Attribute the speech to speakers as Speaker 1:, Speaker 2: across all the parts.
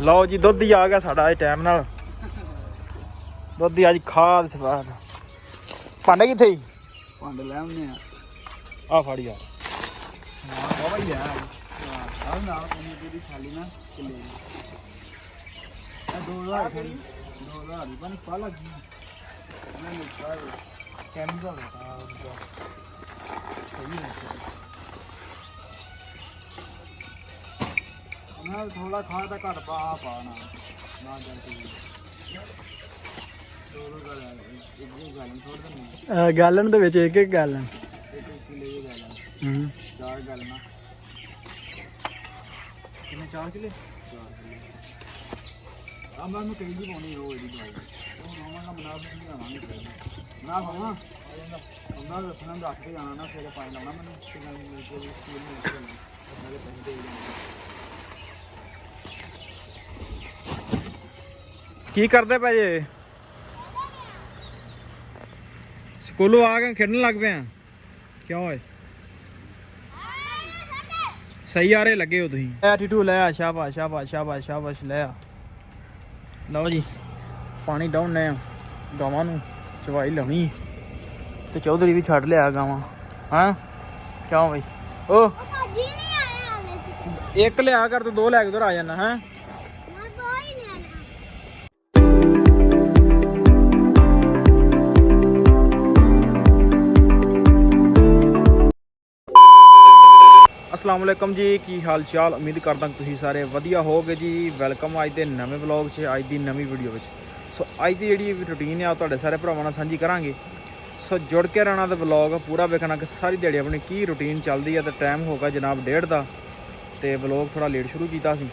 Speaker 1: ਲਓ ਜੀ ਦੁੱਧ ਹੀ ਆ ਗਿਆ ਸਾਡਾ ਅੱਜ ਟਾਈਮ ਨਾਲ। ਦੁੱਧ ਹੀ ਅੱਜ ਖਾਦ ਸਵਾਦ। ਭਾਂਡੇ ਕਿੱਥੇ ਹੀ?
Speaker 2: ਭਾਂਡੇ ਲੈ ਆਉਂਦੇ
Speaker 1: ਆ ਫੜ ਯਾਰ।
Speaker 2: ਹਾਂ ਬਾਬਾ ਹੀ ਆ ਆਹ ਨਾਲ ਕੋਈ ਦੀ ਖਾਲੀ ਨਾ ਕਿੱਲੇ ਦੀ ਇਹ 2000 ਦੀ ਬਣੀ ਪਾ ਲੱਗੀ ਮੈਂ ਲਿਖਾ ਕੈਮਰਾ ਦਾ ਸਹੀ ਹੈ ਨਾ ਥੋੜਾ ਖਾਦ ਦਾ ਘੱਟ ਪਾਣਾ ਨਾ ਜਾਂਦੀ ਦੋ ਗੱਲ ਇੱਕ ਗੱਲ ਥੋੜਾ ਨਹੀਂ
Speaker 1: ਗਾਲਣ ਦੇ ਵਿੱਚ ਇੱਕ ਗਾਲਣ
Speaker 2: ਇੱਕ ਕਿਲੇ ਦੀ ਗੱਲ ਚਾਰ ਗੱਲ ਨਾ ਕਿੰਨੇ 4 ਕਿਲੇ ਆ ਮੈਂ ਨੂੰ ਕਹੀ ਦੀ ਪਾਉਣੀ ਉਹ ਇਹਦੀ ਦਵਾਈ ਉਹ ਨਵਾਂ ਦਾ ਮੁਨਾਫਾ ਨਹੀਂ ਆਵਾਂਗੇ ਨਾ ਹੋਣਾ ਉਹਨਾਂ ਦਾ ਦੱਸਣਾ ਦੱਸ ਕੇ ਜਾਣਾ ਨਾ ਫਿਰ ਪਾਣੀ ਲਾਉਣਾ ਮੈਨੂੰ ਕਿੰਨਾ ਮਿਲ ਕੇ ਸਕੂਲ ਨੂੰ ਨਾਲੇ ਪੈਸੇ ਦੇ
Speaker 1: ਕੀ ਕਰਦੇ ਪਏ ਜੇ? ਸਕੂਲੋਂ ਆ ਕੇ ਖੇਡਣ ਲੱਗ ਪਏ ਆ ਕਿਉਂ ਓਏ? ਸਹੀ ਆ ਰਹੇ ਲੱਗੇ ਹੋ ਤੁਸੀਂ। ਐ ਟੀਟੂ ਲੈ ਆ। ਸ਼ਾਬਾਸ਼ ਸ਼ਾਬਾਸ਼ ਸ਼ਾਬਾਸ਼ ਸ਼ਾਬਾਸ਼ ਲੈ ਆ। ਲਓ ਜੀ ਪਾਣੀ ਡਾਉਣੇ ਆ ਗਾਵਾਂ ਨੂੰ ਚਵਾਈ ਲਾਉਣੀ ਤੇ ਚੌਧਰੀ ਵੀ ਛੱਡ ਲਿਆ ਗਾਵਾਂ। ਹਾਂ ਕਿਉਂ ਬਈ? ਓ ਇੱਕ ਲਿਆ ਕਰ ਤੂੰ ਦੋ ਲੈ ਕੇ ਉਧਰ ਆ ਜਾਣਾ। ਹੈ अस्सलाम वालेकुम जी, की हाल चाल? उम्मीद करदा तुसीं सारे वधिया होगे जी। वैलकम अज के नवे व्लॉग च, अज की नवी वीडियो में। सो अज की जी रूटीन है तुहाडे सारे भरावां नाल सांझी करांगे। सो जुड़ के रहना तो व्लॉग पूरा वेखना कि सारी दिहाड़ी अपनी की रूटीन चलती है। तो टाइम होगा जनाब 1:30 का तो व्लॉग थोड़ा लेट शुरू किया सी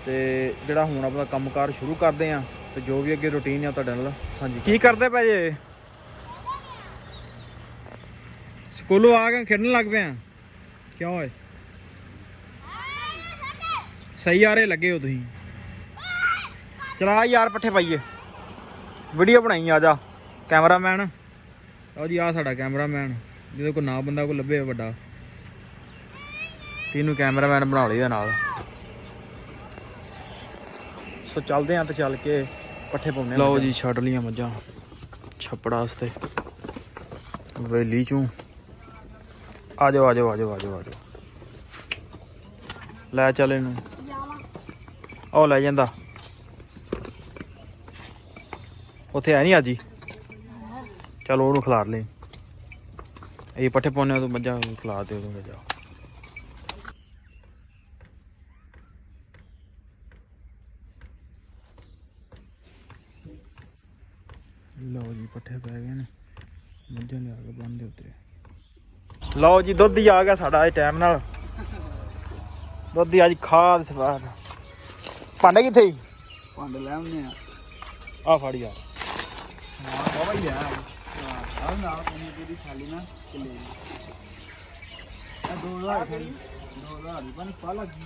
Speaker 1: ते जिहड़ा हुण अपना कामकार शुरू करते हैं। तो जो भी अगे रूटीन है तुहाडे नाल सांझी। की करदे पए जे? स्कूलों आ के खेडन लग पे क्यों है? सही आ रहे लगे हो तुम? चला यार पट्ठे पाइए वीडियो बनाई। आ जा कैमरामैन। आओ जी आ साडा कैमरामैन जो कोई ना बंदा कोई लभे वड्डा तीनों कैमरामैन बना लिए नाल। सो चलते हैं तो चल के पट्ठे पाने। लो जी छड़ लिया मझां छप्पड़ वास्ते वेली चों। आ जाओ आ जाओ आ जाओ आ जाओ आ जाओ लै चल इनू ओ लै जांदा उत्थे है नहीं अज ही। चलो ओनू खिलार ले ये पट्ठे पाने तो मझां खिलार दे उदों जा। लो जी पट्ठे पै गए ने मझां लिया के बन दे उत्ते। लो जी दुध ही आ गया साडा अज टाइम नाल। दुध ही अज खाद सवाद। भांडे कित्थे ही?
Speaker 2: भांडे ले आउने
Speaker 1: आ फड़ यार।
Speaker 2: हाँ बाबा ही आ आह नाल कोई दी खाली ना किले दी ये 2000 दी बनी पा लगी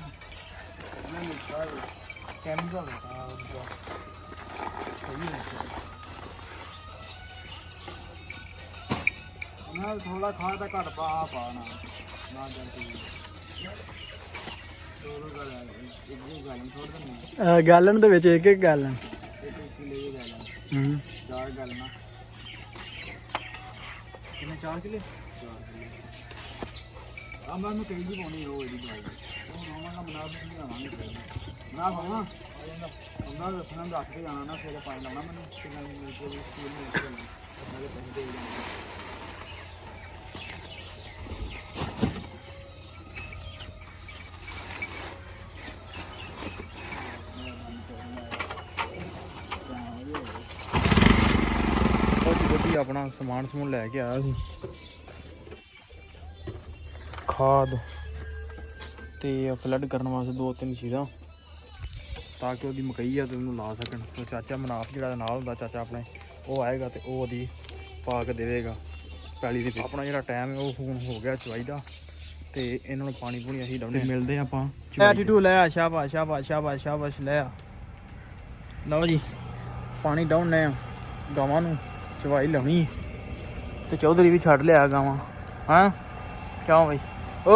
Speaker 2: मैं लिखा कैमरा का सही है ना थोड़ा खाद का घट पाना ना जानती दो गल एक गल थोड़ा नहीं
Speaker 1: गालन दे विच एक गालन
Speaker 2: एक किले दी गल चार गल ना किन्ने 4 किले आ मैं कही दी पाउणी वो ਇਹਦੀ ਦਵਾਈ ਉਹ ਨਵਾਂ ਦਾ ਮੁਨਾਫਾ ਨਹੀਂ ਆਵਾਂਗੇ ਨਾ ਹੋਣਾ ਉਹਨਾਂ ਦਾ ਦੱਸਣਾ ਦੱਸ ਕੇ ਜਾਣਾ ਨਾ ਫਿਰ ਪਾਣੀ ਲਾਉਣਾ ਮੈਨੂੰ ਕਿੰਨਾ ਮਿਲ ਕੇ ਸਕੂਲ ਨੂੰ ਨਾਲੇ ਪੈਸੇ ਦੇ ਜਾਣਾ। अपना समान समून लैके आया सी खाद ते फ्लड करने वास्ते 2-3 चीज़ां ताकि वो मकई है तो ला सकन। तो चाचा मनाफ जो नाल हुंदा चाचा अपने वो आएगा तो वो पा के देगा पैली दे। अपना जो टाइम है वो हुण हो गया चवाई का तो इन्होंने पानी पूनी असीं डाउने मिलते हैं आप टीटू लै आ। शाबाश शाबाश शाबाश शाबाश लै आ। लो जी पानी डाउने गावां नूं चवाई लाउणी तो चौधरी भी छड़ लिया गावां। हाँ क्यों भाई? ओ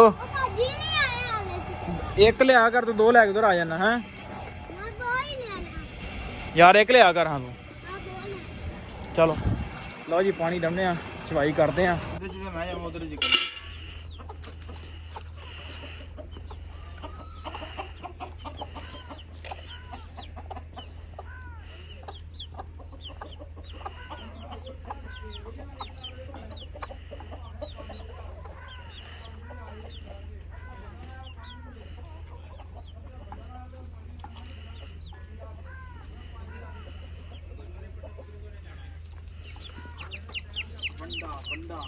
Speaker 2: एक लिया कर तो दो लैके उधर आ जाना। है ਯਾਰ ਇੱਕ ਲਿਆ ਕਰ ਹਾਂ ਤੂੰ ਚਲੋ ਲਓ ਜੀ ਪਾਣੀ ਡੰਮਦੇ ਆ ਚਵਾਈ ਕਰਦੇ ਆ ਜਿੱਥੇ ਮੈਂ ਜਾਵਾਂ ਉਧਰ ਜੀ ਬੰਦਾ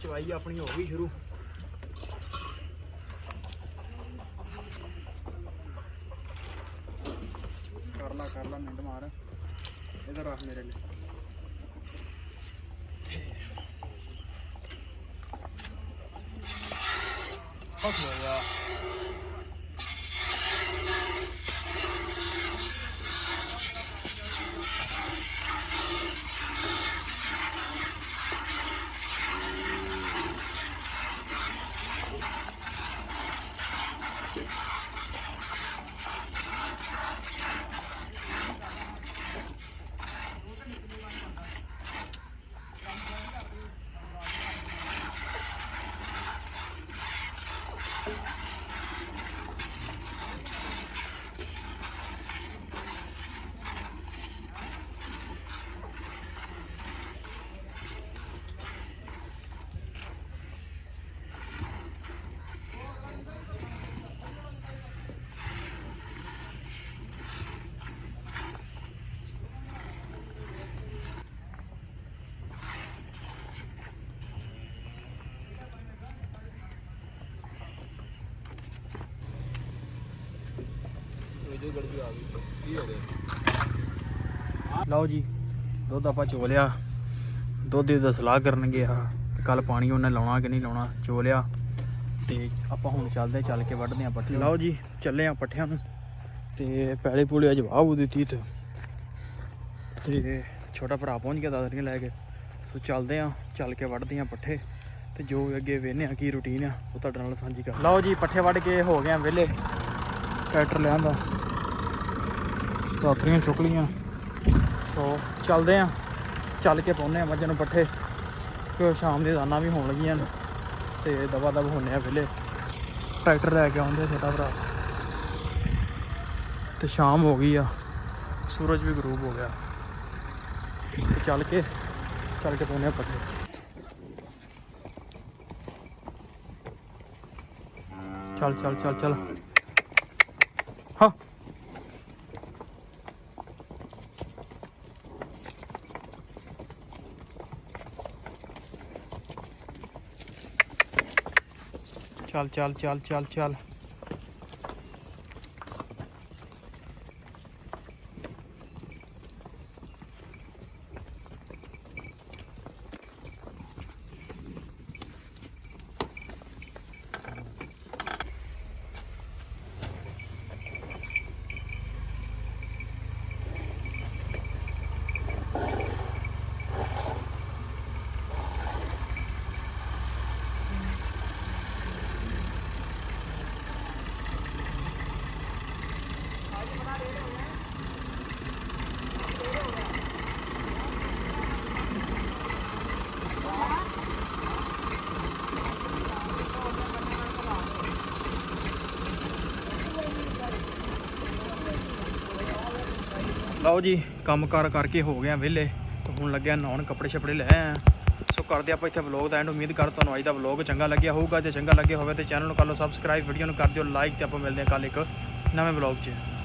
Speaker 2: ਚਵਾਈ ਆਪਣੀ ਹੋ ਗਈ ਸ਼ੁਰੂ ਕਰ ਲਾ ਮਿੰਟ ਮਾਰ ਇਧਰ ਰੱਖ ਮੇਰੇ ਲਈ ਹੋ ਗਿਆ ਲਓ ਜੀ ਦੁੱਧ ਆਪਾਂ ਚੋ ਲਿਆ ਦੁੱਧ ਦੀ ਸਲਾਹ ਕਰਨ ਗਿਆ ਕੱਲ ਪਾਣੀ ਉਹਨੇ ਲਾਉਣਾ ਕਿ ਨਹੀਂ ਲਾਉਣਾ ਚੋ ਲਿਆ ਤੇ ਆਪਾਂ ਹੁਣ ਚੱਲ ਕੇ ਵੱਢਦੇ ਆ ਪੱਠੇ ਲਓ ਜੀ ਚੱਲੇ ਆ ਪੱਠਿਆਂ ਨੂੰ ਤੇ ਪੈਲੇ ਪੂਲੇ ਜਵਾਬ ਦਿੱਤੀ ਤੇ ਛੋਟਾ ਭਰਾ ਪਹੁੰਚ ਗਿਆ ਦਾਦਰੀਆਂ ਲੈ ਕੇ ਸੋ ਚੱਲਦੇ ਆ ਚੱਲ ਕੇ ਵੱਢਦੇ ਆ ਪੱਠੇ ਤੇ ਜੋ ਅੱਗੇ ਵੇਖਦੇ ਆ ਕੀ ਰੂਟੀਨ ਆ ਉਹ ਤੁਹਾਡੇ ਨਾਲ ਸਾਂਝੀ ਕਰ ਲਓ ਜੀ ਪੱਠੇ ਵੱਢ ਕੇ ਹੋ ਗਏ ਆ ਵਿਹਲੇ ਟਰੈਕਟਰ ਲਿਆਂਦਾ ਦਾਤਰੀਆਂ ਚੁੱਕ ਲੀਆਂ ਸੋ ਚੱਲਦੇ ਆ ਚੱਲ ਕੇ ਪਾਉਂਦੇ ਆ ਮੱਝਾਂ ਨੂੰ ਪੱਠੇ ਕਿਉਂ ਸ਼ਾਮ ਦੇ ਦਾਣਾ ਵੀ ਹੋਣ ਲੱਗੀਆਂ ਤੇ ਦਵਾ ਦਵ ਹੁੰਦੇ ਆ ਵਿਹਲੇ ਟਰੈਕਟਰ ਲੈ ਕੇ ਆਉਂਦੇ ਛੋਟਾ ਭਰਾ ਤੇ ਸ਼ਾਮ ਹੋ ਗਈ ਆ ਸੂਰਜ ਵੀ ਗਰੂਬ ਹੋ ਗਿਆ ਤੇ ਚੱਲ ਕੇ ਪਾਉਂਦੇ ਆ ਪੱਠੇ ਚੱਲ ਹਾਂ ਚੱਲ ਲਓ ਜੀ ਕੰਮ ਕਾਰ ਕਰਕੇ ਹੋ ਗਏ ਆ ਵਿਹਲੇ ਤੇ ਹੁਣ ਲੱਗਿਆ ਨਹਾਉਣ ਕੱਪੜੇ ਛਪੜੇ ਲੈ ਆਏ ਆ ਸੋ ਕਰਦੇ ਆਪਾਂ ਇੱਥੇ ਵਲੌਗ ਦਾ ਐਂਡ ਉਮੀਦ ਕਰ ਤੁਹਾਨੂੰ ਅੱਜ ਦਾ ਵਲੌਗ ਚੰਗਾ ਲੱਗਿਆ ਹੋਊਗਾ ਜੇ ਚੰਗਾ ਲੱਗਿਆ ਹੋਵੇ ਤੇ ਚੈਨਲ ਨੂੰ ਕਰ ਲਓ ਸਬਸਕ੍ਰਾਈਬ ਵੀਡੀਓ ਨੂੰ ਕਰ ਦਿਓ ਲਾਈਕ ਤੇ ਆਪਾਂ ਮਿਲਦੇ ਹਾਂ ਕੱਲ ਇੱਕ ਨਵੇਂ ਵਲੌਗ 'ਚ